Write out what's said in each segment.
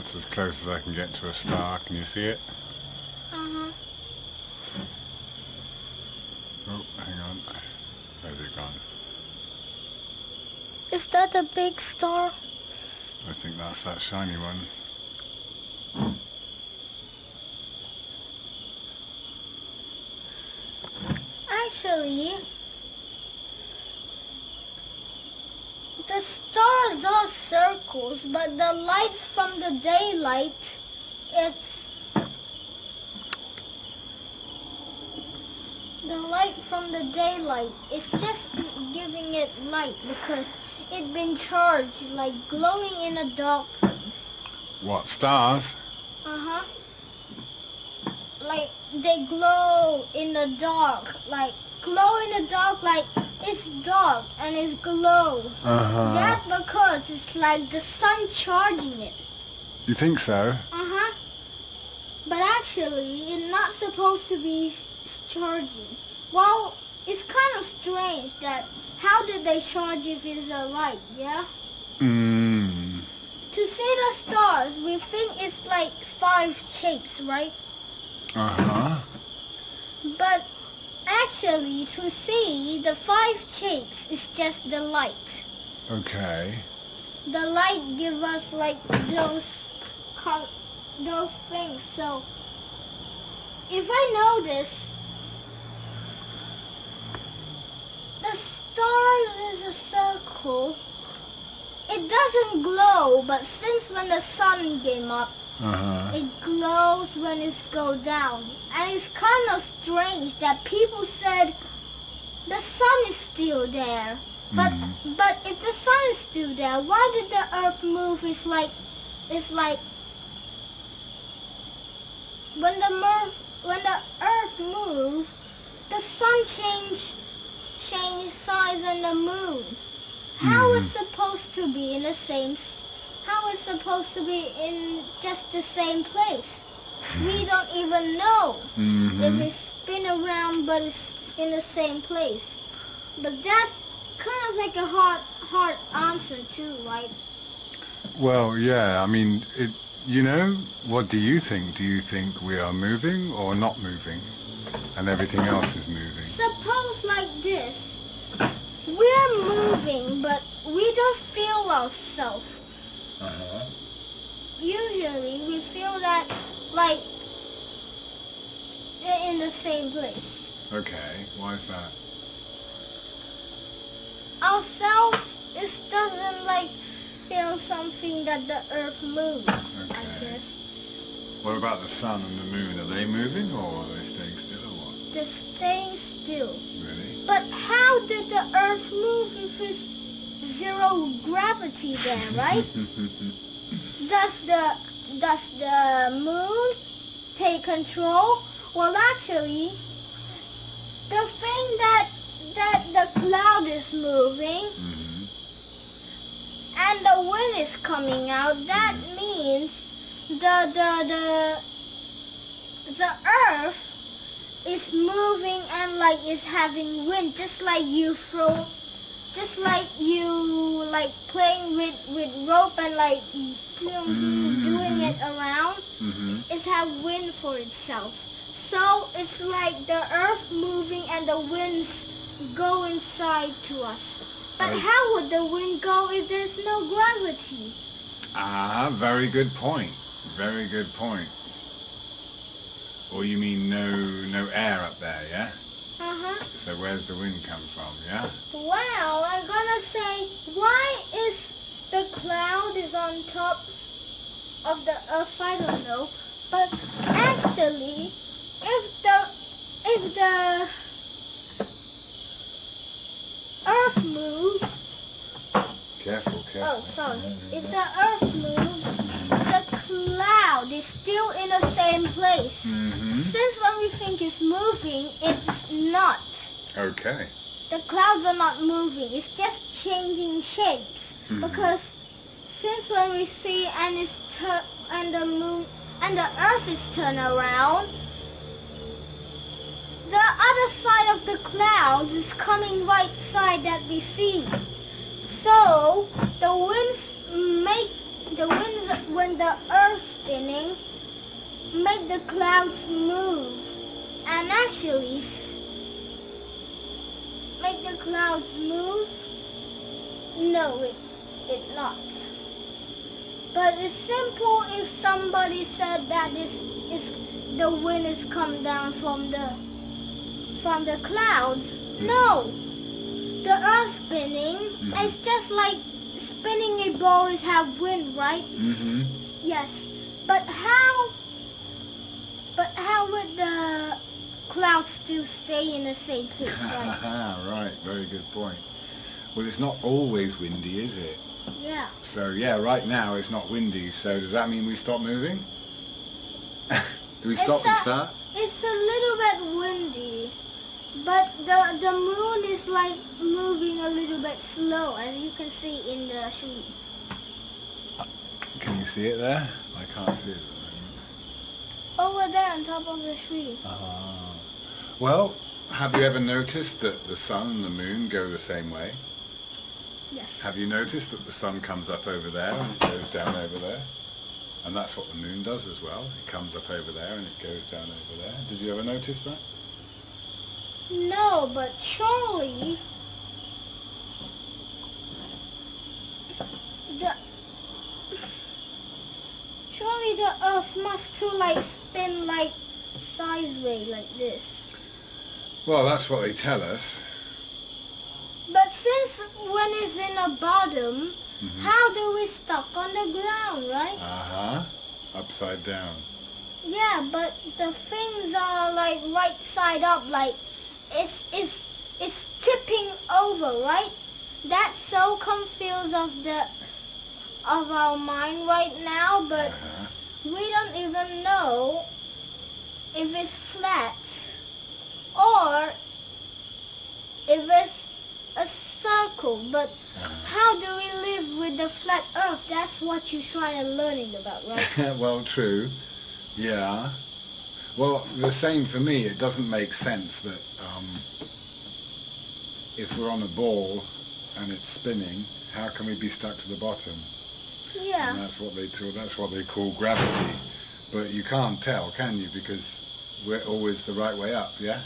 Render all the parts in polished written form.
That's as close as I can get to a star. Can you see it? Uh-huh. Oh, hang on. Where's it gone? Is that a big star? I think that's that shiny one. Actually, the stars are circles, but the lights from the daylight, the light from the daylight is just giving it light because it's been charged, like glowing in the dark things. What, stars? Uh-huh. Like they glow in the dark, like it's dark and it's glow. Uh-huh. That because it's like the sun charging it. You think so? Uh-huh. But actually, it's not supposed to be charging. Well, it's kind of strange that how did they charge if it's a light, yeah? To see the stars, we think it's like 5 shapes, right? Uh-huh. But actually, to see the 5 shapes is just the light. Okay. The light give us like those things. So if I notice, the stars is a circle. It doesn't glow, but since when the sun came up, it glows when it goes down. And it's kind of strange that people said the sun is still there. But if the sun is still there, why did the earth move? It's like when the earth moves, the sun change size and the moon. How it's supposed to be in the same? How it's supposed to be in just the same place? We don't even know if it's spin around, but it's in the same place. But that's kind of like a hard answer too, right? Well, yeah, I mean, you know, what do you think? Do you think we are moving or not moving and everything else is moving? Suppose like this. We're moving, but we don't feel ourselves. Usually, we feel that like they're in the same place. Okay, why is that? Ourselves, it doesn't like feel something that the earth moves, I guess. What about the sun and the moon? Are they moving or are they staying still or what? They're staying still. Really? But how did the earth move if it's zero gravity there, right? Does the moon take control? Well, actually, the thing that the cloud is moving and the wind is coming out, that means the earth is moving and like is having wind, just like you like playing with rope and like doing it around. It's have wind for itself. So it's like the earth moving and the winds go inside to us. But how would the wind go if there's no gravity? Ah, very good point. Very good point. Or you mean no air up there, yeah? So where's the wind come from, yeah? Well, I'm gonna say, why is the cloud is on top of the earth? I don't know. But actually, if the earth moves. Careful. Oh, sorry. If the earth moves, the cloud is still in the same place. Since when we think it's moving, it's not. Okay. The clouds are not moving. It's just changing shapes. Because since when we see and the moon and the earth is turned around, the other side of the clouds is coming right side that we see. So the winds make the winds when the earth's spinning make the clouds move and actually make the clouds move? No, it not. But it's simple if somebody said that this is the wind is come down from the clouds. No, the earth spinning. It's just like spinning a ball is have wind, right? Yes, but how would the clouds still stay in the same place, right? Right, very good point. Well, it's not always windy, is it? Yeah. So yeah, right now it's not windy, so does that mean we stop moving? Do we stop and start? It's a little bit windy, but the moon is like moving a little bit slow, as you can see in the tree. Can you see it there? I can't see it at the moment. Over there on top of the tree. Well, have you ever noticed that the sun and the moon go the same way? Yes. Have you noticed that the sun comes up over there and it goes down over there? And that's what the moon does as well. It comes up over there and it goes down over there. Did you ever notice that? No, but surely the earth must too like spin like sideways like this. Well, that's what they tell us. But since when it's in the bottom, how do we stuck on the ground, right? Upside down. Yeah, but the things are like right side up, like it's tipping over, right? That's so confused of our mind right now, but we don't even know if it's flat or if it's a circle. But how do we live with the flat earth? That's what you're trying to learning about, right? Well, true. Yeah. Well, the same for me. It doesn't make sense that if we're on a ball and it's spinning, how can we be stuck to the bottom? Yeah. And that's what they call gravity. But you can't tell, can you? Because we're always the right way up, yeah?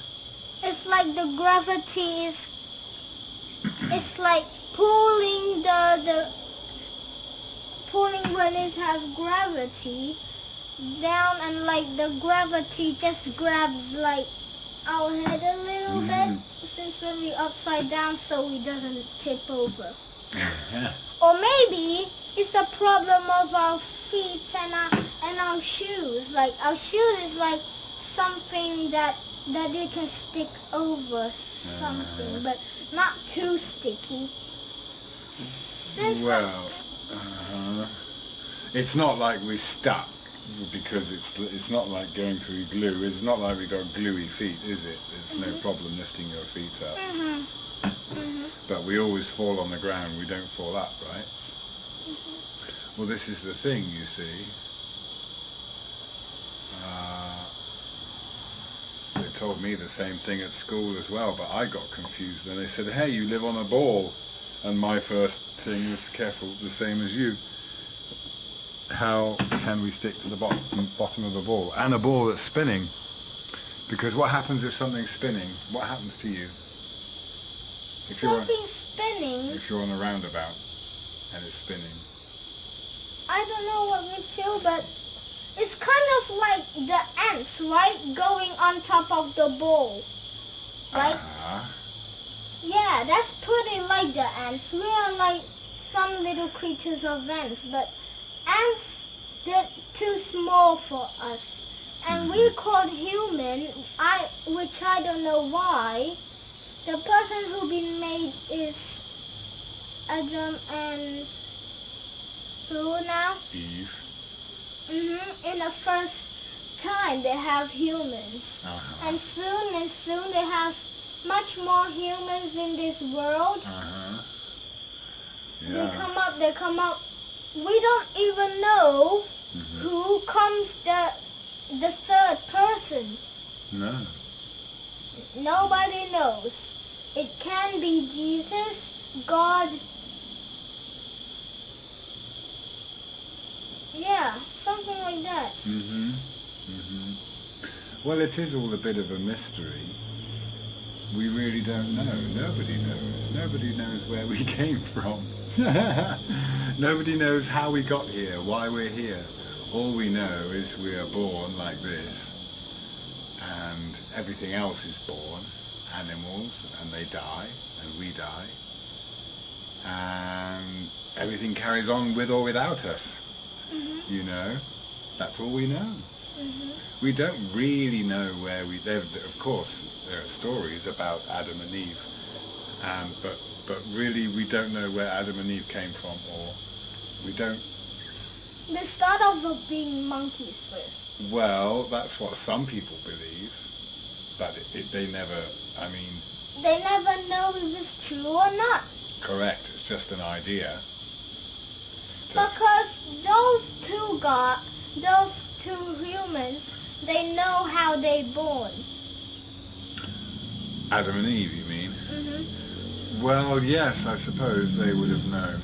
It's like the gravity is it's like pulling pulling when it has gravity down, and like the gravity just grabs like our head a little bit since when we upside down, so we doesn't tip over. Or maybe it's the problem of our feet and our shoes. Like our shoes is like something that they can stick over something, but not too sticky. Since it's not like we're stuck because it's not like going through glue. It's not like we got gluey feet, is it? It's no problem lifting your feet up. But we always fall on the ground. We don't fall up, right? Well, this is the thing, you see. They told me the same thing at school as well, but I got confused. And they said, hey, you live on a ball. And my first thing was, careful, the same as you. How can we stick to the bottom of a ball? And a ball that's spinning. Because what happens if something's spinning? What happens to you? Something's spinning? If you're on a roundabout and it's spinning. I don't know what we feel, but it's kind of like the ants, right? Going on top of the ball, right? Yeah, that's pretty like the ants. We are like some little creatures of ants, but ants, they're too small for us. And we called human, which I don't know why. The person who been made is Adam and who now? Eve. In the first time they have humans. And soon they have much more humans in this world. Yeah. They come up. We don't even know who comes the third person. No. Nobody knows. It can be Jesus, God, Yeah, something like that. Well, it is all a bit of a mystery. We really don't know. Nobody knows. Nobody knows where we came from. Nobody knows how we got here, why we're here. All we know is we are born like this, and everything else is born. Animals, and they die, and we die. And everything carries on with or without us. You know, that's all we know. We don't really know where we. Of course, there are stories about Adam and Eve, but really we don't know where Adam and Eve came from, or we don't. They start off being monkeys first. Well, that's what some people believe, but they never. I mean. They never know if it's true or not. Correct. It's just an idea. Because those two humans, they know how they born. Adam and Eve, you mean? Well, yes, I suppose they would have known.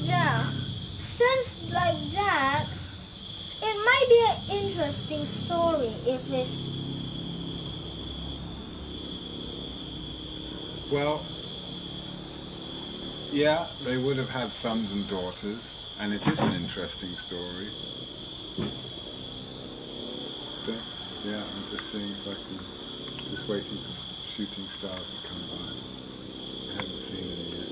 Yeah. Since like that, it might be an interesting story if it's... Well, yeah, they would have had sons and daughters, and it is an interesting story. But, yeah, I'm just seeing if I can, just waiting for shooting stars to come by. I haven't seen any yet.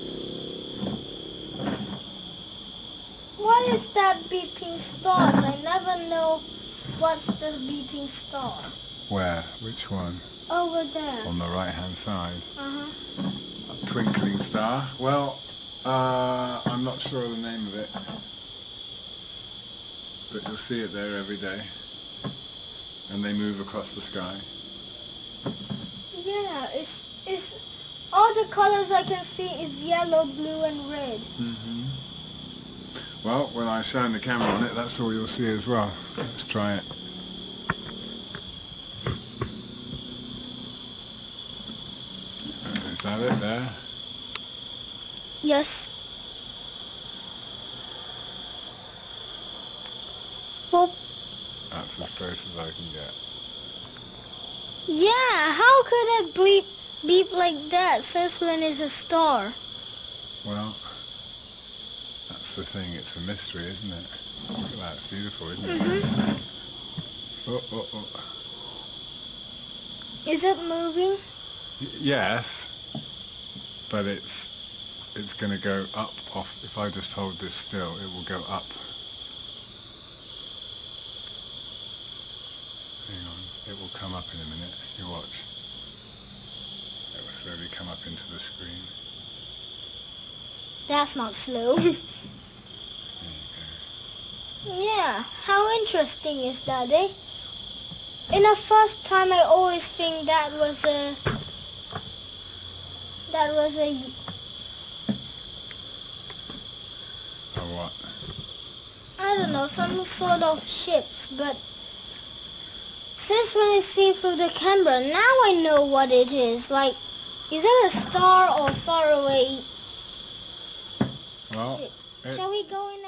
What is that beeping stars? I never know what's the beeping star. Where? Which one? Over there. On the right-hand side. A twinkling star. Well, I'm not sure of the name of it, but you'll see it there every day, and they move across the sky. Yeah, it's all the colors I can see is yellow, blue, and red. Well, when I shine the camera on it, that's all you'll see as well. Let's try it. Is that it there? Yes. Well, That's as close as I can get. yeah, how could it beep like that since when it's a star? Well, that's the thing, it's a mystery, isn't it? Look at that, it's beautiful, isn't it? Oh. Is it moving? Yes, but it's going to go up off. If I just hold this still, it will go up. Hang on, it will come up in a minute. You watch. It will slowly come up into the screen. That's not slow. There you Yeah, how interesting is that, eh? In the first time I always think that was a go. Or what? I don't know, some sort of ships, but since when I see through the camera, now I know what it is. Like, is it a star or far away Well, ship? Shall we go in